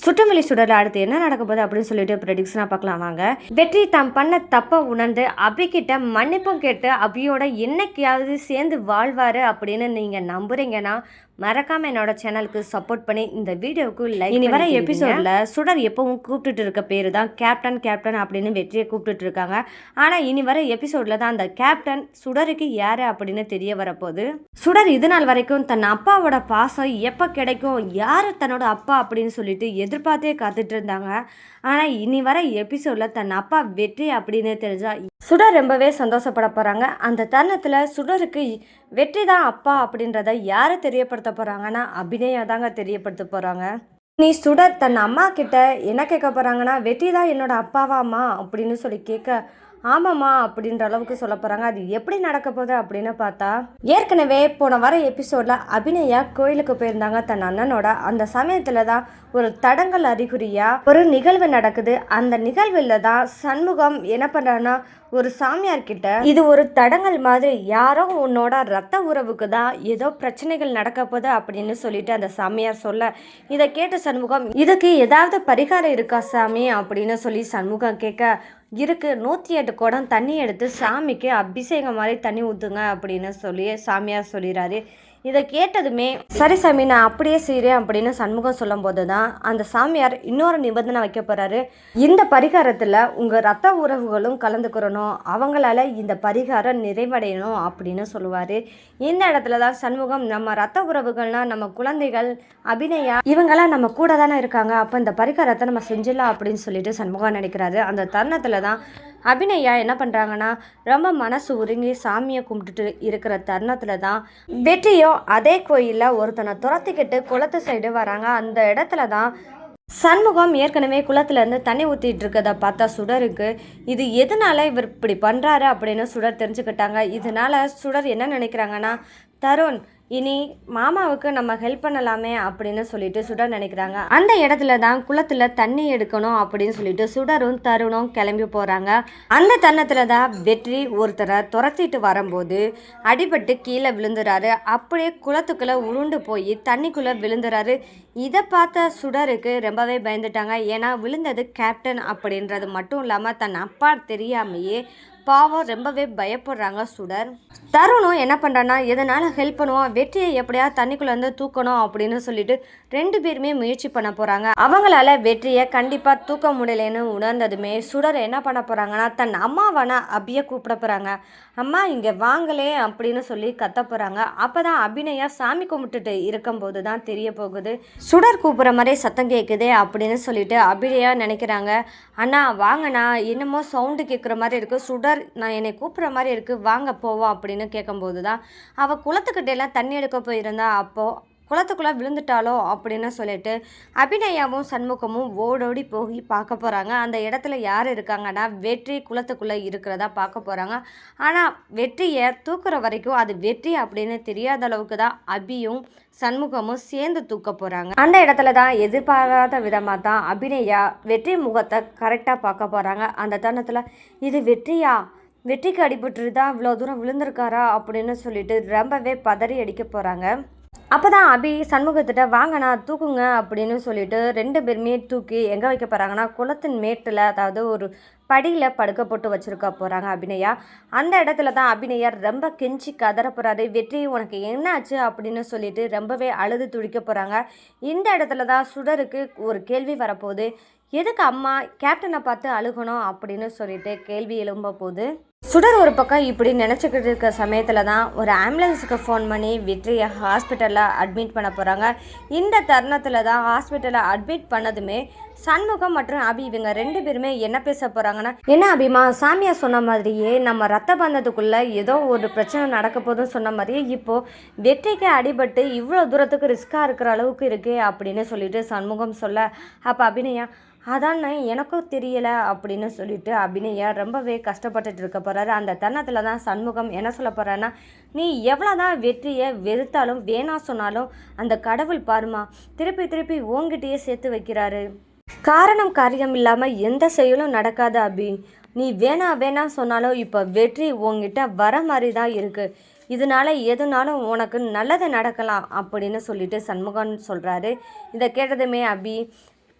சுற்றமிழி சுடரில் அடுத்து என்ன நடக்க போகுது அப்படின்னு சொல்லிட்டு ப்ரெடிக்ஷனாக பார்க்கலாம் வாங்க. வெற்றி தாம் பண்ண தப்பை உணர்ந்து அபிகிட்ட மன்னிப்பும் கேட்டு அபியோட என்னைக்காவது சேர்ந்து வாழ்வாரு அப்படின்னு நீங்கள் நம்புறீங்கன்னா மறக்காம என்னோட சேனலுக்கு சப்போர்ட் பண்ணி இந்த வீடியோவுக்கு லைக். இனி வர எபிசோட்ல சுடர் எப்பவும் கூப்பிட்டுட்டு இருக்க பேரு தான் கேப்டன் கேப்டன் அப்படின்னு வெற்றியை கூப்பிட்டுட்டு இருக்காங்க. ஆனா இனி வர எபிசோட்ல தான் அந்த கேப்டன் சுடருக்கு யாரு அப்படின்னு தெரிய வரப்போகுது. சுடர் இது நாள் வரைக்கும் தன் அப்பாவோட பாசம் எப்ப கிடைக்கும், யாரு தன்னோட அப்பா அப்படின்னு சொல்லிட்டு எதிர்பார்த்தே காத்துட்டு இருந்தாங்க. ஆனா இனி வர எபிசோட்ல தன் அப்பா வெற்றி அப்படின்னு தெரிஞ்சா சுடர் ரொம்பவே சந்தோஷப்பட போறாங்க. அந்த தருணத்துல சுடருக்கு வெற்றி தான் அப்பா அப்படின்றத யாரு தெரியப்படுத்த போறாங்கன்னா அபிநயா தாங்க தெரியப்படுத்த போறாங்க. நீ சுடர் தன் அம்மா கிட்ட என்ன கேட்க போறாங்கன்னா, வெற்றி தான் என்னோட அப்பாவாம்மா அப்படின்னு சொல்லி கேட்க, ஆமாம்மா அப்படின்ற அளவுக்கு சொல்ல போகிறாங்க. அது எப்படி நடக்க போகுது அப்படின்னு பார்த்தா, ஏற்கனவே போன வர எபிசோடில் அபிநயா கோயிலுக்கு போயிருந்தாங்க தன் அண்ணனோட. அந்த சமயத்தில் தான் ஒரு தடங்கல் அறிகுறியாக ஒரு நிகழ்வு நடக்குது. அந்த நிகழ்வில் தான் சண்முகம் என்ன பண்ணுறான்னா, ஒரு சாமியார் கிட்ட இது ஒரு தடங்கல் மாதிரி, யாரோ உன்னோட ரத்த உறவுக்கு தான் ஏதோ பிரச்சனைகள் நடக்க போகுது அப்படின்னு சொல்லிட்டு அந்த சாமியார் சொல்ல, இதை கேட்ட சண்முகம், இதுக்கு ஏதாவது பரிகாரம் இருக்கா சாமி அப்படின்னு சொல்லி சண்முகம் கேட்க, இருக்கு, 108 குடம் தண்ணி எடுத்து சாமிக்கு அபிஷேகம் மாதிரி தண்ணி ஊற்றுங்க அப்படின்னு சொல்லி சாமியார் சொல்லிடுறாரு. இதை கேட்டதுமே சரி சாமி நான் அப்படியே செய்கிறேன் அப்படின்னு சண்முகம் சொல்லும் போது தான் அந்த சாமியார் இன்னொரு நிபந்தனை வைக்க போகிறாரு. இந்த பரிகாரத்தில் உங்கள் ரத்த உறவுகளும் கலந்துக்கிறணும், அவங்களால இந்த பரிகாரம் நிறைவடையணும் அப்படின்னு சொல்லுவார். இந்த இடத்துல தான் சண்முகம், நம்ம ரத்த உறவுகள்னால் நம்ம குழந்தைகள் அபிநயா இவங்கெல்லாம் நம்ம கூட தானே இருக்காங்க, அப்போ இந்த பரிகாரத்தை நம்ம செஞ்சிடலாம் அப்படின்னு சொல்லிட்டு சண்முகம் நினைக்கிறாரு. அந்த தருணத்தில் தான் அபிநயா என்ன பண்ணுறாங்கன்னா, ரொம்ப மனசு உருங்கி சாமியை கும்பிட்டுட்டு இருக்கிற தருணத்தில் தான் வெற்றியும் அதே கோயிலில் ஒருத்தனை துரத்திக்கிட்டு குளத்து சைடு வராங்க. அந்த இடத்துல தான் சண்முகம் ஏற்கனவே குளத்துலேருந்து தண்ணி ஊற்றிட்டு இருக்கதை பார்த்தா சுடருக்கு இது எதனால இவர் இப்படி பண்ணுறாரு அப்படின்னு சுடர் தெரிஞ்சுக்கிட்டாங்க. இதனால சுடர் என்ன நினைக்கிறாங்கன்னா, தருண் இனி மாமாவுக்கு நம்ம ஹெல்ப் பண்ணலாமே அப்படின்னு சொல்லிட்டு சுடர் நினைக்கிறாங்க. அந்த இடத்துல தான் குளத்துல தண்ணி எடுக்கணும் அப்படின்னு சொல்லிட்டு சுடரும் தருணும் கிளம்பி போறாங்க. அந்த தருணத்துல தான் வெற்றி ஒருத்தரை துரத்திட்டு வரும்போது அடிபட்டு கீழே விழுந்துறாரு. அப்படியே குளத்துக்குள்ள உருண்டு போய் தண்ணிக்குள்ள விழுந்துறாரு. இதை பார்த்த சுடருக்கு ரொம்பவே பயந்துட்டாங்க. ஏன்னா விழுந்தது கேப்டன் அப்படின்றது மட்டும் இல்லாமல் தன் அப்பா தெரியாமையே பாவம் ரொம்பவே பயப்படுறாங்க சுடர். தருணும் என்ன பண்ணுறான்னா, எதனால் ஹெல்ப் பண்ணுவோம், வெற்றியை எப்படியா தண்ணிக்குள்ளேருந்து தூக்கணும் அப்படின்னு சொல்லிட்டு 2 பேருமே முயற்சி பண்ண போகிறாங்க. அவங்களால வெற்றியை கண்டிப்பாக தூக்க முடியலன்னு உணர்ந்ததுமே சுடர் என்ன பண்ண போகிறாங்கன்னா, தன் அம்மாவான அபியை கூப்பிட போகிறாங்க. அம்மா இங்கே வாங்கலே அப்படின்னு சொல்லி கத்த போகிறாங்க. அப்போ தான் அபிநயா சாமி கும்பிட்டுட்டு இருக்கும்போது தான் தெரிய போகுது, சுடர் கூப்பிட்ற மாதிரி சத்தம் கேட்குதே அப்படின்னு சொல்லிட்டு அபிநயா நினைக்கிறாங்க. அண்ணா வாங்கண்ணா, என்னமோ சவுண்டு கேட்குற மாதிரி இருக்குது, சுடர் நான் என்னை கூப்பிட்ற மாதிரி இருக்குது, வாங்க போவோம் அப்படின்னு கேட்கும்போது தான் அவள் குளத்துக்கிட்டெல்லாம் தண்ணி எடுக்க போயிருந்தா. அப்போது குளத்துக்குள்ளே விழுந்துட்டாலோ அப்படின்னு சொல்லிட்டு அபிநயாவும் சண்முகமும் ஓடோடி போய் பார்க்க போகிறாங்க. அந்த இடத்துல யார் இருக்காங்கன்னா, வெற்றி குளத்துக்குள்ளே இருக்கிறதா பார்க்க போகிறாங்க. ஆனால் வெற்றியை தூக்குற வரைக்கும் அது வெற்றி அப்படின்னு தெரியாத அளவுக்கு தான் அபியும் சண்முகமும் சேர்ந்து தூக்க போகிறாங்க. அந்த இடத்துல தான் எதிர்பாராத விதமாக தான் அபிநயா வெற்றி முகத்தை கரெக்டாக பார்க்க போகிறாங்க. அந்த தருணத்தில் இது வெற்றியா, வெற்றிக்கு அடிபட்டு தான் இவ்வளோ தூரம் விழுந்திருக்காரா அப்படின்னு சொல்லிட்டு ரொம்பவே பதறி அடிக்க போகிறாங்க. அப்போ தான் அபி சண்முகத்திட்ட வாங்கண்ணா தூக்குங்க அப்படின்னு சொல்லிட்டு 2 பேருமே தூக்கி எங்கே வைக்க போகிறாங்கன்னா, குளத்தின் மேட்டில், அதாவது ஒரு படியில் படுக்க போட்டு வச்சுருக்க போகிறாங்க அபிநயா. அந்த இடத்துல தான் அபிநயா ரொம்ப கெஞ்சி கதற போகிறாரு. வெற்றி உனக்கு என்ன ஆச்சு அப்படின்னு சொல்லிட்டு ரொம்பவே அழுது துடிக்க போகிறாங்க. இந்த இடத்துல தான் சுடருக்கு ஒரு கேள்வி வரப்போகுது, எதுக்கு அம்மா கேப்டனை பார்த்து அழுகணும் அப்படின்னு சொல்லிட்டு கேள்வி எழும்ப போகுது. சுடர் ஒரு பக்கம் இப்படி நினச்சிக்கிட்டு இருக்க சமயத்தில் தான் ஒரு ஆம்புலன்ஸுக்கு ஃபோன் பண்ணி வெற்றியை ஹாஸ்பிட்டலில் அட்மிட் பண்ண போகிறாங்க. இந்த தருணத்தில் தான் ஹாஸ்பிட்டலில் அட்மிட் பண்ணதுமே சண்முகம் மற்றும் அபி இவங்க 2 பேருமே என்ன பேச போகிறாங்கன்னா, என்ன அபிமா, சாமியா சொன்ன மாதிரியே நம்ம ரத்த பந்தத்துக்குள்ளே ஏதோ ஒரு பிரச்சனை நடக்க போதுன்னு சொன்ன மாதிரியே இப்போது வெற்றிக்கு அடிபட்டு இவ்வளோ தூரத்துக்கு ரிஸ்க்காக இருக்கிற அளவுக்கு இருக்கே அப்படின்னு சொல்லிட்டு சண்முகம் சொல்ல, அப்போ அபிநயா அதானே எனக்கும் தெரியலை அப்படின்னு சொல்லிட்டு அபிநயா ரொம்பவே கஷ்டப்பட்டுட்டு இருக்க போகிறாரு. அந்த தருணத்தில் தான் சண்முகம் என்ன சொல்ல போகிறான்னா, நீ எவ்வளோதான் வெற்றியை வெறுத்தாலும் வேணா சொன்னாலும் அந்த கடவுள் பாருமா திருப்பி திருப்பி உங்ககிட்டயே சேர்த்து வைக்கிறாரு. காரணம் காரியம் இல்லாமல் எந்த செயலும் நடக்காது அபி, நீ வேணா வேணா சொன்னாலும் இப்போ வெற்றி உங்ககிட்ட வர மாதிரி தான் இருக்குது, இதனால எதுனாலும் உனக்கு நல்லது நடக்கலாம் அப்படின்னு சொல்லிட்டு சண்முகன் சொல்கிறாரு. இதை கேட்டதுமே அபி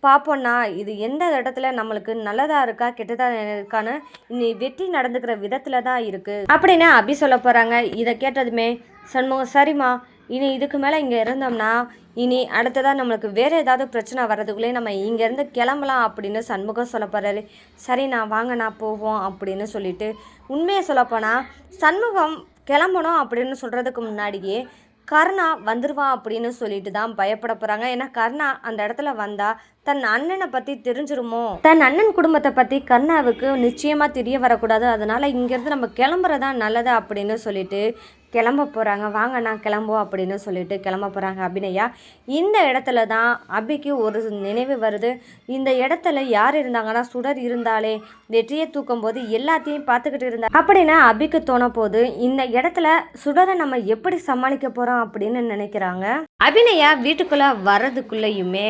பார்ப்போம்னா இது எந்த இடத்துல நம்மளுக்கு நல்லதா இருக்கா கெட்டதா இருக்கான்னு இனி வெற்றி நடந்துக்கிற விதத்துல தான் இருக்கு அப்படின்னு அபி சொல்ல போறாங்க. இதை கேட்டதுமே சண்முகம், சரிம்மா, இனி இதுக்கு மேலே இங்கே இருந்தோம்னா இனி அடுத்ததாக நம்மளுக்கு வேறு ஏதாவது பிரச்சனை வர்றதுக்குள்ளே நம்ம இங்கேருந்து கிளம்பலாம் அப்படின்னு சண்முகம் சொல்ல போகிறாரு. சரிண்ணா, வாங்கண்ணா போவோம் அப்படின்னு சொல்லிட்டு உண்மையை சொல்லப்போனால் சண்முகம் கிளம்பணும் அப்படின்னு சொல்கிறதுக்கு முன்னாடியே கர்ணா வந்துடுவான் அப்படின்னு சொல்லிட்டு தான் பயப்பட போகிறாங்க. ஏன்னா கர்ணா அந்த இடத்துல வந்தால் தன் அண்ணனை பற்றி தெரிஞ்சிருமோ, தன் அண்ணன் குடும்பத்தை பற்றி கர்ணாவுக்கு நிச்சயமாக தெரிய வரக்கூடாது, அதனால் இங்கேருந்து நம்ம கிளம்புறதான் நல்லது அப்படின்னு சொல்லிட்டு கிளம்ப போகிறாங்க. வாங்கண்ணா கிளம்புவோம் அப்படின்னு சொல்லிட்டு கிளம்ப போகிறாங்க அபிநயா. இந்த இடத்துல தான் அபிக்கு ஒரு நினைவு வருது. இந்த இடத்துல யார் இருந்தாங்கன்னா சுடர் இருந்தாலே வெற்றியை தூக்கும் போது எல்லாத்தையும் பார்த்துக்கிட்டு இருந்தா அப்படின்னா அபிக்கு தோண போது இந்த இடத்துல சுடரை நம்ம எப்படி சமாளிக்க போகிறோம் அப்படின்னு நினைக்கிறாங்க. அபிநயா வீட்டுக்குள்ளே வர்றதுக்குள்ளேயுமே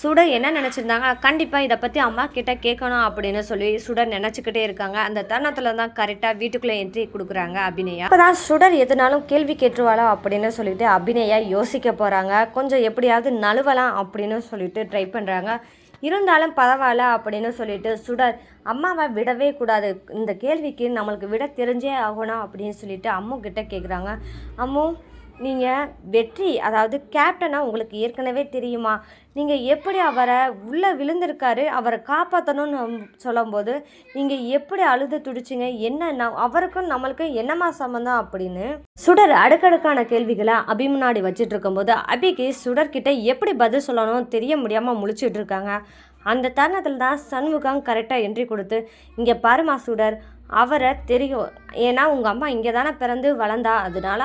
சுடர் என்ன நினச்சிருந்தாங்க, கண்டிப்பாக இதை பற்றி அம்மா கிட்ட கேட்கணும் அப்படின்னு சொல்லி சுடர் நினச்சிக்கிட்டே இருக்காங்க. அந்த தருணத்தில் தான் கரெக்டாக வீட்டுக்குள்ளே என்ட்ரி கொடுக்குறாங்க அபிநயா. அப்போ தான் சுடர் எதுனாலும் கேள்வி கேட்டுருவாளோ அப்படின்னு சொல்லிட்டு அபிநயா யோசிக்க போகிறாங்க. கொஞ்சம் எப்படியாவது நழுவலாம் அப்படின்னு சொல்லிட்டு ட்ரை பண்ணுறாங்க. இருந்தாலும் பரவாயில்ல அப்படின்னு சொல்லிட்டு சுடர் அம்மாவை விடவே கூடாது, இந்த கேள்விக்கு நம்மளுக்கு விட தெரிஞ்சே ஆகணும் அப்படின்னு சொல்லிட்டு அம்மு கிட்ட கேட்குறாங்க. அம்மு, நீங்கள் வெற்றி, அதாவது கேப்டனா உங்களுக்கு ஏற்கனவே தெரியுமா? நீங்கள் எப்படி அவரை உள்ளே விழுந்திருக்காரு, அவரை காப்பாற்றணும்னு சொல்லும்போது நீங்கள் எப்படி அழுது துடிச்சிங்க, என்ன அவருக்கும் நம்மளுக்கும் என்னமா சம்மந்தம் அப்படின்னு சுடர் அடுக்கடுக்கான கேள்விகளை அபி முன்னாடி வச்சுட்டு இருக்கும்போது அபிக்கு சுடர்கிட்ட எப்படி பதில் சொல்லணும் தெரிய முடியாமல் முழிச்சிட்டு இருக்காங்க. அந்த தருணத்தில் தான் சண்முகம் கரெக்டாக என்ட்ரி கொடுத்து, இங்கே பாருமா சுடர், அவரை தெரியும், ஏன்னா உங்கள் அம்மா இங்கே தானே பிறந்து வளர்ந்தா, அதனால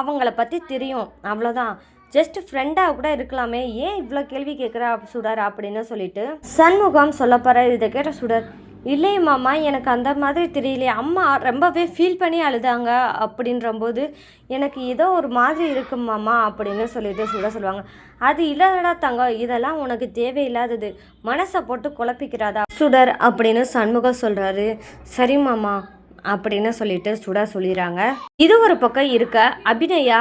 அவங்கள பற்றி தெரியும், அவ்வளோதான், ஜஸ்ட் ஃப்ரெண்டாக கூட இருக்கலாமே, ஏன் இவ்வளோ கேள்வி கேட்குறா சுடர் அப்படின்னு சொல்லிட்டு சண்முகம் சொல்ல போகிற. இதை கேட்ட சுடர், இல்லையே மாமா, எனக்கு அந்த மாதிரி தெரியலையே, அம்மா ரொம்பவே ஃபீல் பண்ணி அழுதாங்க அப்படின்றம்போது எனக்கு ஏதோ ஒரு மாதிரி இருக்கு மாமா அப்படின்னு சொல்லிட்டு சொல்லுவாங்க. அது இல்லைடா தங்கம், இதெல்லாம் உனக்கு தேவையில்லாதது, மனசை போட்டு குழப்பிக்கிறாதா சுடர் அப்படின்னு சண்முகம் சொல்கிறாரு. சரி மாமா அப்படின்னு சொல்லிட்டு சுடர் சொல்லிடுறாங்க. இது ஒரு பக்கம் இருக்க அபிநயா,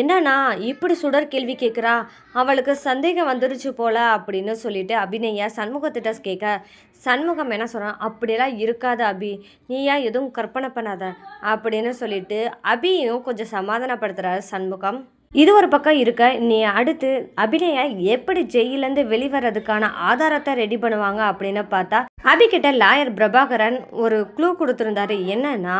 என்னன்னா இப்படி சுடர் கேள்வி கேட்குறா, அவளுக்கு சந்தேகம் வந்துருச்சு போல அப்படின்னு சொல்லிட்டு அபிநயா சண்முகத்திட்ட கேட்க சண்முகம் என்ன சொல்கிறான், அப்படியெல்லாம் இருக்காது அபி, நீயா எதுவும் கற்பனை பண்ணாத அப்படின்னு சொல்லிட்டு அபியும் கொஞ்சம் சமாதானப்படுத்துகிறாரு சண்முகம். இது ஒரு பக்கம் இருக்க நீ அடுத்து அபிநயா எப்படி ஜெயிலேருந்து வெளிவரதுக்கான ஆதாரத்தை ரெடி பண்ணுவாங்க அப்படின்னு பார்த்தா அபிகிட்ட லாயர் பிரபாகரன் ஒரு க்ளூ கொடுத்துருந்தாரு. என்னன்னா,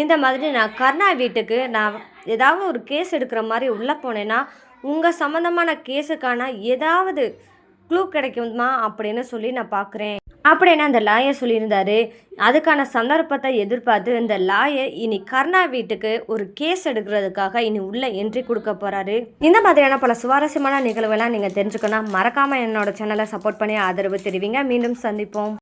இந்த மாதிரி நான் கர்ணா வீட்டுக்கு நான் ஏதாவது ஒரு கேஸ் எடுக்கிற மாதிரி உள்ளே போனேன்னா உங்கள் சம்மந்தமான கேஸுக்கான ஏதாவது க்ளூ கிடைக்குமா அப்படின்னு சொல்லி நான் பார்க்குறேன் அப்படின்னு அந்த லாயர் சொல்லியிருந்தாரு. அதுக்கான சந்தர்ப்பத்தை எதிர்பார்த்து இந்த லாயர் இனி கர்ணா வீட்டுக்கு ஒரு கேஸ் எடுக்கிறதுக்காக இனி உள்ள என்ட்ரி கொடுக்க போகிறாரு. இந்த மாதிரியான பல சுவாரஸ்யமான நிகழ்வுகள்லாம் நீங்கள் தெரிஞ்சுக்கணும், மறக்காமல் என்னோட சேனலை சப்போர்ட் பண்ணி ஆதரவு தெரிவிங்க. மீண்டும் சந்திப்போம்.